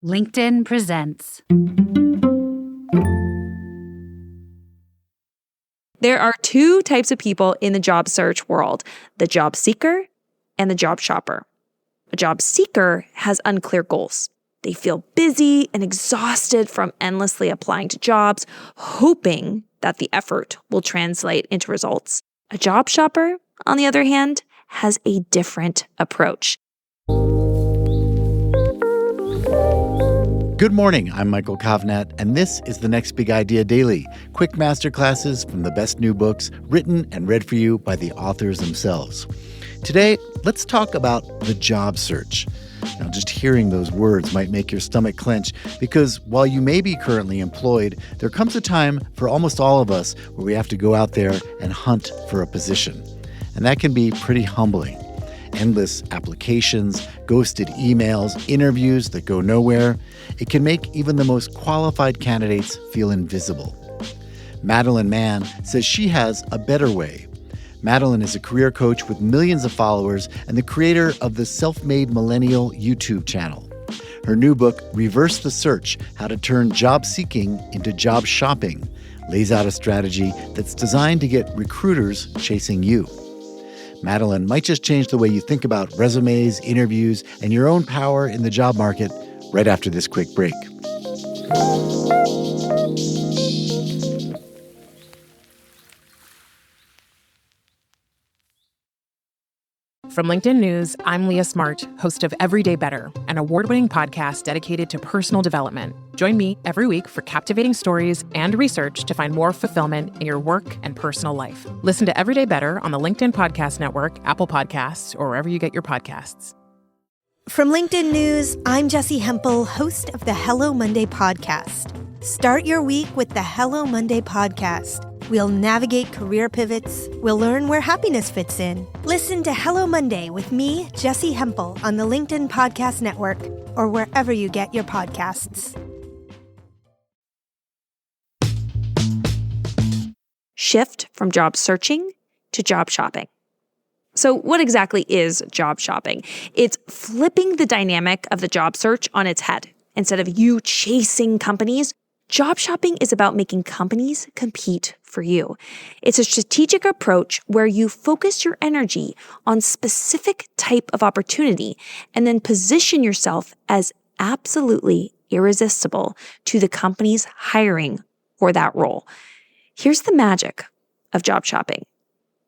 LinkedIn presents. There are two types of people in the job search world, the job seeker and the job shopper. A job seeker has unclear goals. They feel busy and exhausted from endlessly applying to jobs, hoping that the effort will translate into results. A job shopper, on the other hand, has a different approach. Good morning, I'm Michael Kovnat, and this is the Next Big Idea Daily, quick masterclasses from the best new books written and read for you by the authors themselves. Today, let's talk about the job search. Now, just hearing those words might make your stomach clench because while you may be currently employed, there comes a time for almost all of us where we have to go out there and hunt for a position. And that can be pretty humbling. Endless applications, ghosted emails, interviews that go nowhere. It can make even the most qualified candidates feel invisible. Madeline Mann says she has a better way. Madeline is a career coach with millions of followers and the creator of the Self-Made Millennial YouTube channel. Her new book, Reverse the Search: How to Turn Job Seeking into Job Shopping, lays out a strategy that's designed to get recruiters chasing you. Madeline might just change the way you think about resumes, interviews, and your own power in the job market right after this quick break. From LinkedIn News, I'm Leah Smart, host of Everyday Better, an award-winning podcast dedicated to personal development. Join me every week for captivating stories and research to find more fulfillment in your work and personal life. Listen to Everyday Better on the LinkedIn Podcast Network, Apple Podcasts, or wherever you get your podcasts. From LinkedIn News, I'm Jessie Hempel, host of the Hello Monday podcast. Start your week with the Hello Monday podcast. We'll navigate career pivots. We'll learn where happiness fits in. Listen to Hello Monday with me, Jessie Hempel, on the LinkedIn Podcast Network or wherever you get your podcasts. Shift from job searching to job shopping. So what exactly is job shopping? It's flipping the dynamic of the job search on its head. Instead of you chasing companies, job shopping is about making companies compete for you. It's a strategic approach where you focus your energy on specific type of opportunity and then position yourself as absolutely irresistible to the companies hiring for that role. Here's the magic of job shopping.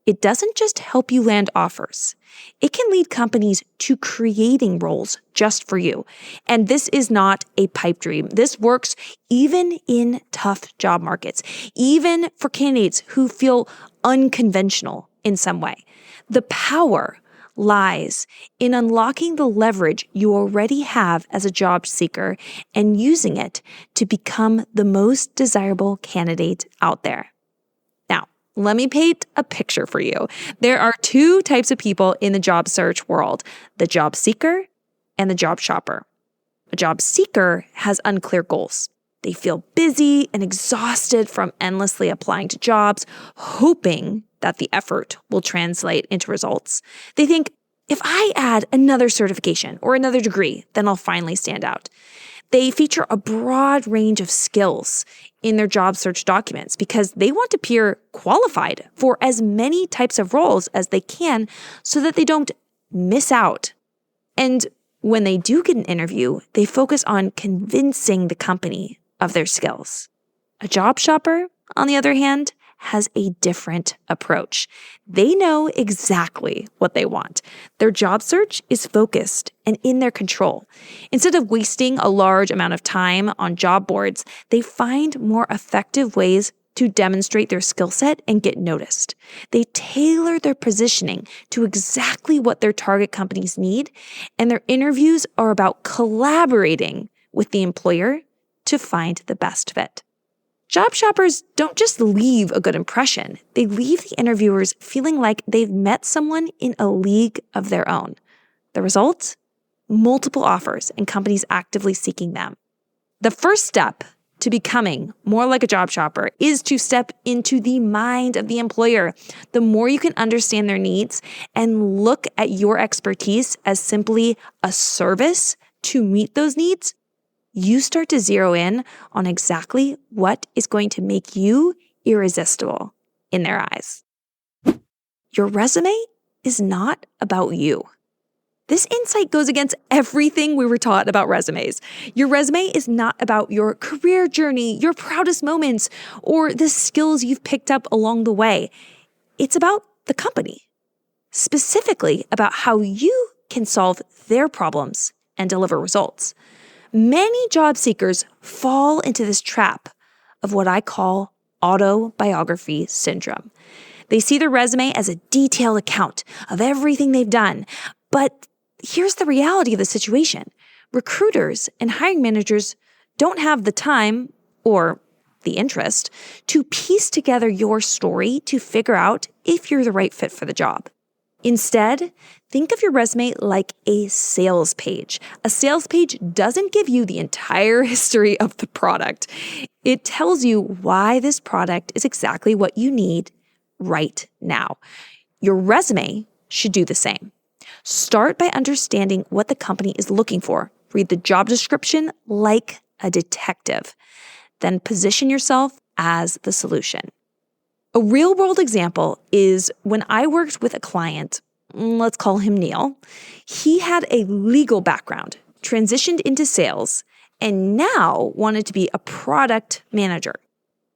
It doesn't just help you land offers. It can lead companies to creating roles just for you. And this is not a pipe dream. This works even in tough job markets, even for candidates who feel unconventional in some way. The power lies in unlocking the leverage you already have as a job seeker and using it to become the most desirable candidate out there. Let me paint a picture for you. There are two types of people in the job search world, the job seeker and the job shopper. A job seeker has unclear goals. They feel busy and exhausted from endlessly applying to jobs, hoping that the effort will translate into results. They think, if I add another certification or another degree, then I'll finally stand out. They feature a broad range of skills in their job search documents because they want to appear qualified for as many types of roles as they can so that they don't miss out. And when they do get an interview, they focus on convincing the company of their skills. A job shopper, on the other hand, has a different approach. They know exactly what they want. Their job search is focused and in their control. Instead of wasting a large amount of time on job boards, they find more effective ways to demonstrate their skill set and get noticed. They tailor their positioning to exactly what their target companies need, and their interviews are about collaborating with the employer to find the best fit. Job shoppers don't just leave a good impression. They leave the interviewers feeling like they've met someone in a league of their own. The result? Multiple offers and companies actively seeking them. The first step to becoming more like a job shopper is to step into the mind of the employer. The more you can understand their needs and look at your expertise as simply a service to meet those needs, you start to zero in on exactly what is going to make you irresistible in their eyes. Your resume is not about you. This insight goes against everything we were taught about resumes. Your resume is not about your career journey, your proudest moments, or the skills you've picked up along the way. It's about the company, specifically about how you can solve their problems and deliver results. Many job seekers fall into this trap of what I call autobiography syndrome. They see their resume as a detailed account of everything they've done, but here's the reality of the situation. Recruiters and hiring managers don't have the time or the interest to piece together your story to figure out if you're the right fit for the job. Instead, think of your resume like a sales page. A sales page doesn't give you the entire history of the product. It tells you why this product is exactly what you need right now. Your resume should do the same. Start by understanding what the company is looking for. Read the job description like a detective. Then position yourself as the solution. A real-world example is when I worked with a client, let's call him Neil. He had a legal background, transitioned into sales, and now wanted to be a product manager.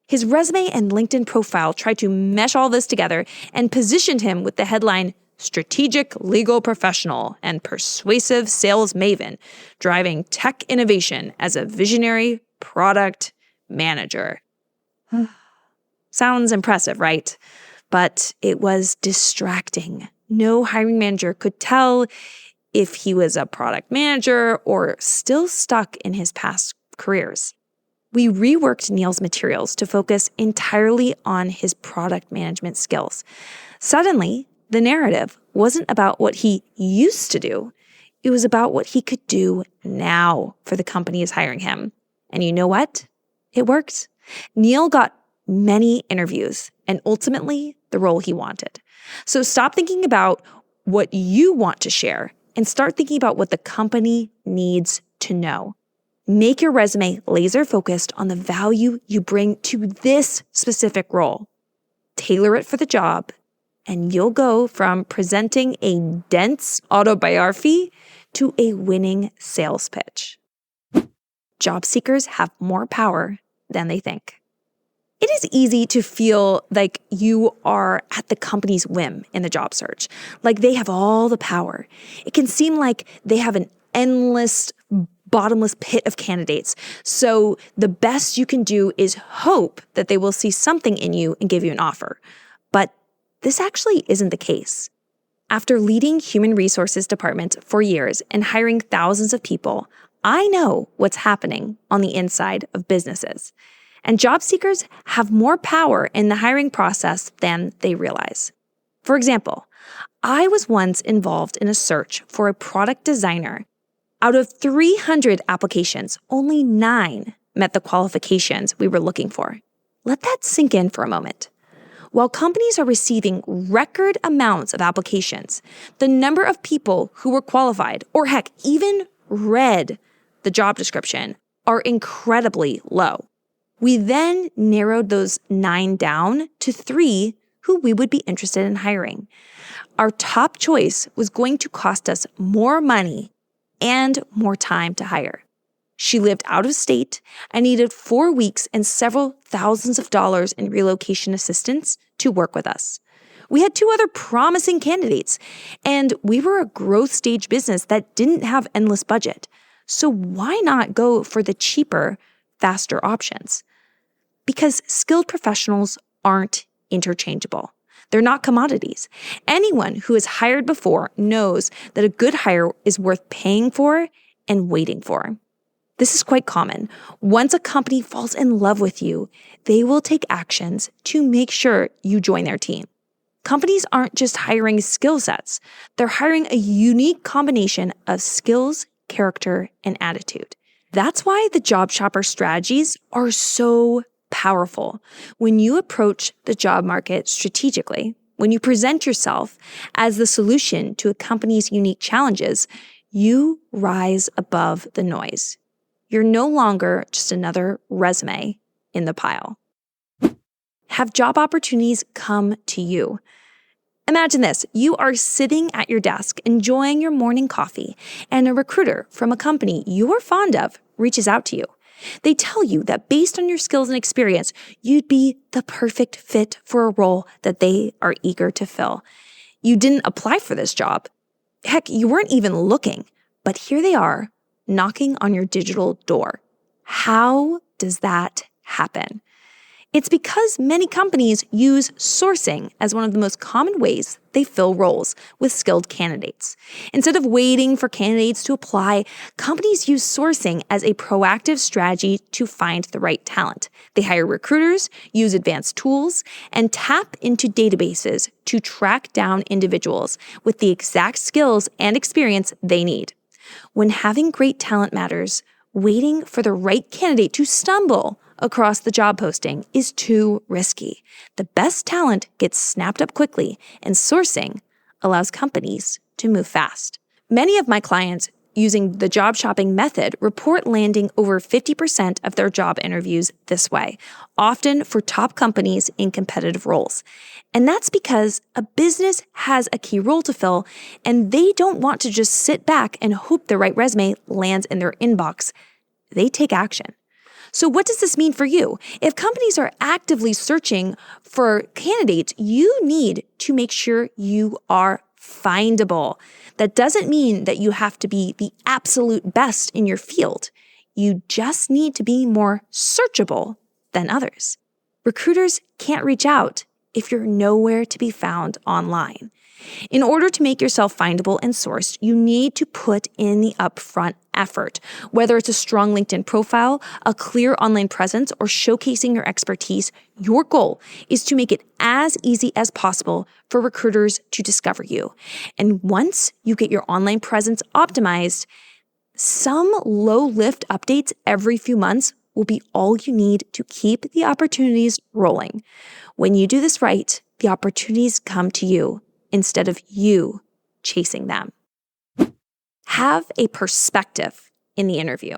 His resume and LinkedIn profile tried to mesh all this together and positioned him with the headline, Strategic Legal Professional and Persuasive Sales Maven, driving tech innovation as a visionary product manager. Sounds impressive, right? But it was distracting. No hiring manager could tell if he was a product manager or still stuck in his past careers. We reworked Neil's materials to focus entirely on his product management skills. Suddenly, the narrative wasn't about what he used to do. It was about what he could do now for the companies hiring him. And you know what? It worked. Neil got many interviews and ultimately the role he wanted. So stop thinking about what you want to share and start thinking about what the company needs to know. Make your resume laser focused on the value you bring to this specific role. Tailor it for the job, and you'll go from presenting a dense autobiography to a winning sales pitch. Job seekers have more power than they think. It is easy to feel like you are at the company's whim in the job search, like they have all the power. It can seem like they have an endless, bottomless pit of candidates. So the best you can do is hope that they will see something in you and give you an offer. But this actually isn't the case. After leading human resources department for years and hiring thousands of people, I know what's happening on the inside of businesses. And job seekers have more power in the hiring process than they realize. For example, I was once involved in a search for a product designer. Out of 300 applications, only 9 met the qualifications we were looking for. Let that sink in for a moment. While companies are receiving record amounts of applications, the number of people who were qualified, or heck, even read the job description, are incredibly low. We then narrowed those 9 down to 3 who we would be interested in hiring. Our top choice was going to cost us more money and more time to hire. She lived out of state and needed 4 weeks and several thousands of dollars in relocation assistance to work with us. We had 2 other promising candidates, and we were a growth stage business that didn't have endless budget. So why not go for the cheaper, faster options? Because skilled professionals aren't interchangeable. They're not commodities. Anyone who has hired before knows that a good hire is worth paying for and waiting for. This is quite common. Once a company falls in love with you, they will take actions to make sure you join their team. Companies aren't just hiring skill sets. They're hiring a unique combination of skills, character, and attitude. That's why the job shopper strategies are so powerful. When you approach the job market strategically, when you present yourself as the solution to a company's unique challenges, you rise above the noise. You're no longer just another resume in the pile. Have job opportunities come to you. Imagine this. You are sitting at your desk enjoying your morning coffee, and a recruiter from a company you are fond of reaches out to you. They tell you that based on your skills and experience, you'd be the perfect fit for a role that they are eager to fill. You didn't apply for this job. Heck, you weren't even looking, but here they are, knocking on your digital door. How does that happen? It's because many companies use sourcing as one of the most common ways they fill roles with skilled candidates. Instead of waiting for candidates to apply, companies use sourcing as a proactive strategy to find the right talent. They hire recruiters, use advanced tools, and tap into databases to track down individuals with the exact skills and experience they need. When having great talent matters, waiting for the right candidate to stumble across the job posting is too risky. The best talent gets snapped up quickly, and sourcing allows companies to move fast. Many of my clients using the job shopping method report landing over 50% of their job interviews this way, often for top companies in competitive roles. And that's because a business has a key role to fill, and they don't want to just sit back and hope the right resume lands in their inbox. They take action. So what does this mean for you? If companies are actively searching for candidates, you need to make sure you are findable. That doesn't mean that you have to be the absolute best in your field. You just need to be more searchable than others. Recruiters can't reach out if you're nowhere to be found online. In order to make yourself findable and sourced, you need to put in the upfront effort. Whether it's a strong LinkedIn profile, a clear online presence, or showcasing your expertise, your goal is to make it as easy as possible for recruiters to discover you. And once you get your online presence optimized, some low-lift updates every few months will be all you need to keep the opportunities rolling. When you do this right, the opportunities come to you instead of you chasing them. Have a perspective in the interview.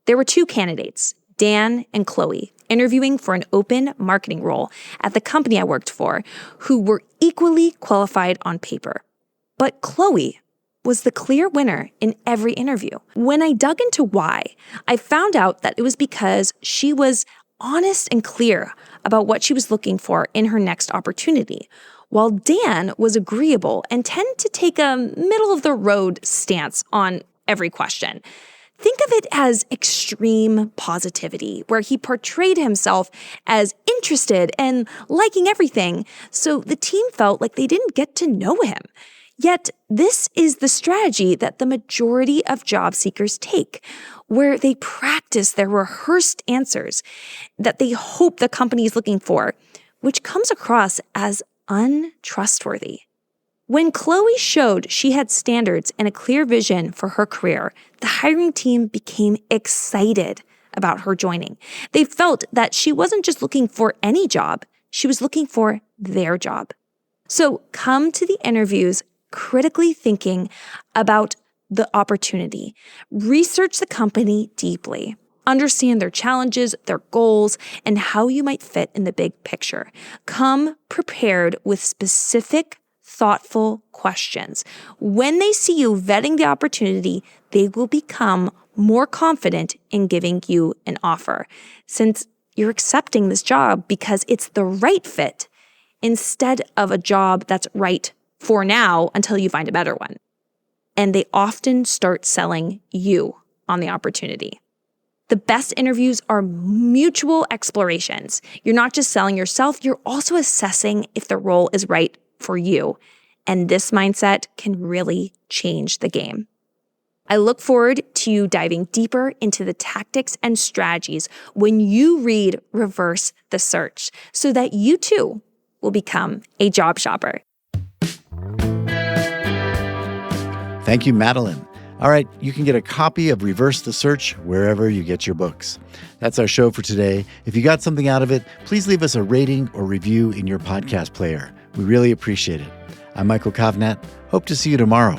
There were two candidates, Dan and Chloe, interviewing for an open marketing role at the company I worked for, who were equally qualified on paper. But Chloe was the clear winner in every interview. When I dug into why, I found out that it was because she was honest and clear about what she was looking for in her next opportunity, while Dan was agreeable and tended to take a middle-of-the-road stance on every question. Think of it as extreme positivity, where he portrayed himself as interested and liking everything, so the team felt like they didn't get to know him. Yet, this is the strategy that the majority of job seekers take, where they practice their rehearsed answers that they hope the company is looking for, which comes across as untrustworthy. When Chloe showed she had standards and a clear vision for her career, the hiring team became excited about her joining. They felt that she wasn't just looking for any job, she was looking for their job. So come to the interviews critically thinking about the opportunity. Research the company deeply. Understand their challenges, their goals, and how you might fit in the big picture. Come prepared with specific, thoughtful questions. When they see you vetting the opportunity, they will become more confident in giving you an offer, since you're accepting this job because it's the right fit instead of a job that's right for now until you find a better one. And they often start selling you on the opportunity. The best interviews are mutual explorations. You're not just selling yourself, you're also assessing if the role is right for you. And this mindset can really change the game. I look forward to diving deeper into the tactics and strategies when you read Reverse the Search, so that you too will become a job shopper. Thank you, Madeline. All right, you can get a copy of Reverse the Search wherever you get your books. That's our show for today. If you got something out of it, please leave us a rating or review in your podcast player. We really appreciate it. I'm Michael Kovnat. Hope to see you tomorrow.